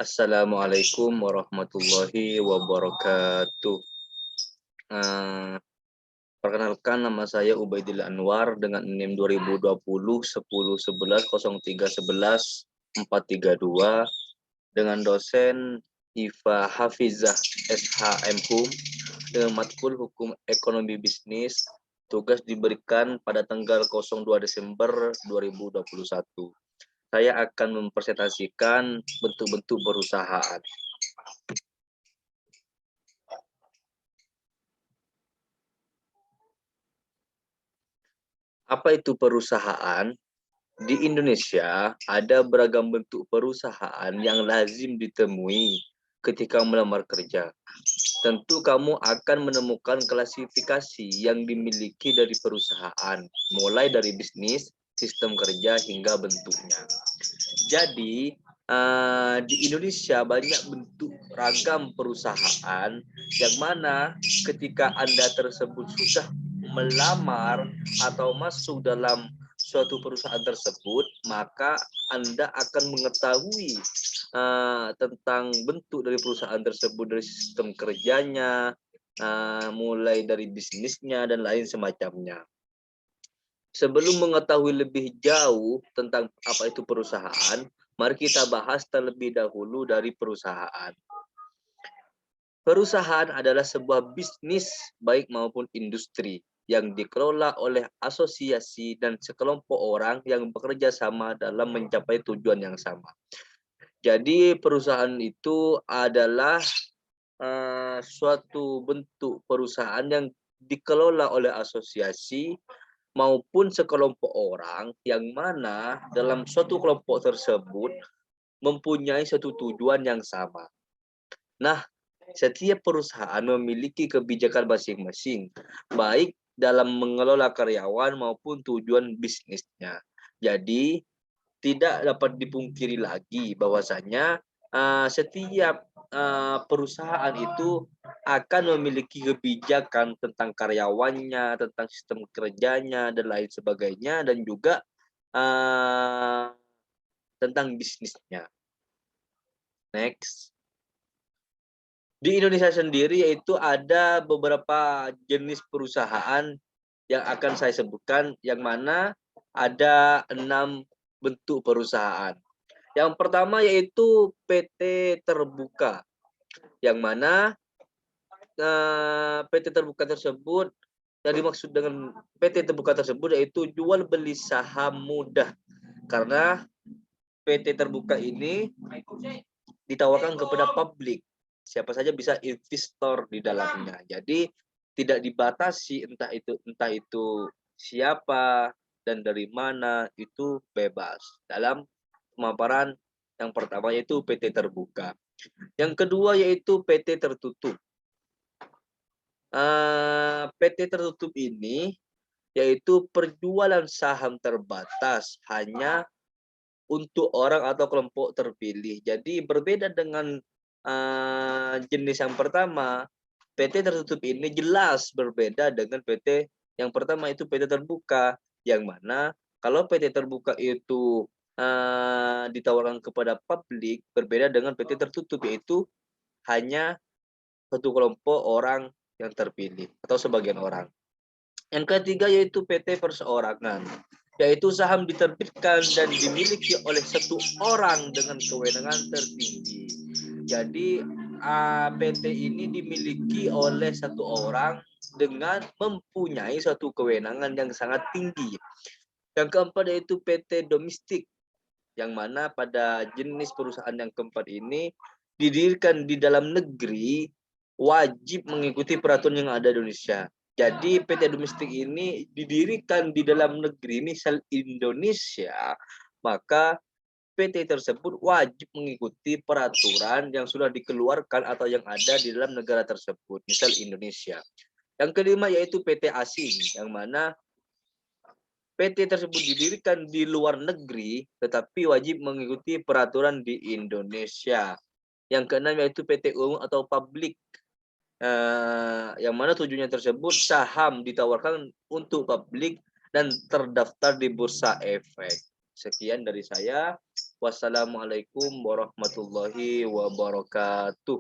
Assalamualaikum warahmatullahi wabarakatuh. Eh, Perkenalkan, nama saya Ubaidillah Anwar dengan NIM 2020 10 11 03 11 432 dengan dosen Iva Hafizah SHM Hum dengan matkul Hukum Ekonomi Bisnis. Tugas diberikan pada tanggal 02 Desember 2021. Saya akan mempresentasikan bentuk-bentuk perusahaan. Apa itu perusahaan? Di Indonesia ada beragam bentuk perusahaan yang lazim ditemui ketika melamar kerja. Tentu kamu akan menemukan klasifikasi yang dimiliki dari perusahaan, mulai dari bisnis, sistem kerja, hingga bentuknya. Jadi, di Indonesia banyak bentuk ragam perusahaan yang mana ketika Anda tersebut sudah melamar atau masuk dalam suatu perusahaan tersebut, maka Anda akan mengetahui tentang bentuk dari perusahaan tersebut, dari sistem kerjanya, mulai dari bisnisnya dan lain semacamnya. Sebelum mengetahui lebih jauh tentang apa itu perusahaan, mari kita bahas terlebih dahulu dari perusahaan. Perusahaan adalah sebuah bisnis baik maupun industri yang dikelola oleh asosiasi dan sekelompok orang yang bekerja sama dalam mencapai tujuan yang sama. Jadi perusahaan itu adalah suatu bentuk perusahaan yang dikelola oleh asosiasi maupun sekelompok orang yang mana dalam suatu kelompok tersebut mempunyai satu tujuan yang sama. Nah, setiap perusahaan memiliki kebijakan masing-masing, baik dalam mengelola karyawan maupun tujuan bisnisnya. Jadi, tidak dapat dipungkiri lagi bahwasanya setiap perusahaan itu akan memiliki kebijakan tentang karyawannya, tentang sistem kerjanya, dan lain sebagainya, dan juga tentang bisnisnya. Next. Di Indonesia sendiri yaitu ada beberapa jenis perusahaan yang akan saya sebutkan, yang mana ada 6 bentuk perusahaan. Yang pertama yaitu PT Terbuka, yang mana PT Terbuka tersebut, yang dimaksud dengan PT Terbuka tersebut yaitu jual beli saham mudah, karena PT Terbuka ini ditawarkan kepada publik. Siapa saja bisa investor di dalamnya. Jadi tidak dibatasi entah itu siapa dan dari mana, itu bebas. Dalam pemaparan yang pertama yaitu PT Terbuka. Yang kedua yaitu PT Tertutup. PT Tertutup ini yaitu perjualan saham terbatas hanya untuk orang atau kelompok terpilih. Jadi berbeda dengan jenis yang pertama, PT Tertutup ini jelas berbeda dengan PT yang pertama itu PT Terbuka, yang mana kalau PT Terbuka itu ditawarkan kepada publik, berbeda dengan PT Tertutup, yaitu hanya satu kelompok orang yang terpilih atau sebagian orang. Yang ketiga yaitu PT Perseorangan, yaitu saham diterbitkan dan dimiliki oleh satu orang dengan kewenangan tertinggi. Jadi PT ini dimiliki oleh satu orang dengan mempunyai suatu kewenangan yang sangat tinggi. Yang keempat yaitu PT Domestik, yang mana pada jenis perusahaan yang keempat ini didirikan di dalam negeri, wajib mengikuti peraturan yang ada di Indonesia. Jadi PT Domestik ini didirikan di dalam negeri, misal Indonesia, maka PT tersebut wajib mengikuti peraturan yang sudah dikeluarkan atau yang ada di dalam negara tersebut, misal Indonesia. Yang kelima yaitu PT Asing, yang mana PT tersebut didirikan di luar negeri tetapi wajib mengikuti peraturan di Indonesia. Yang keenam yaitu PT umum atau publik, yang mana tujuannya tersebut saham ditawarkan untuk publik dan terdaftar di Bursa Efek. Sekian dari saya. Wassalamualaikum warahmatullahi wabarakatuh.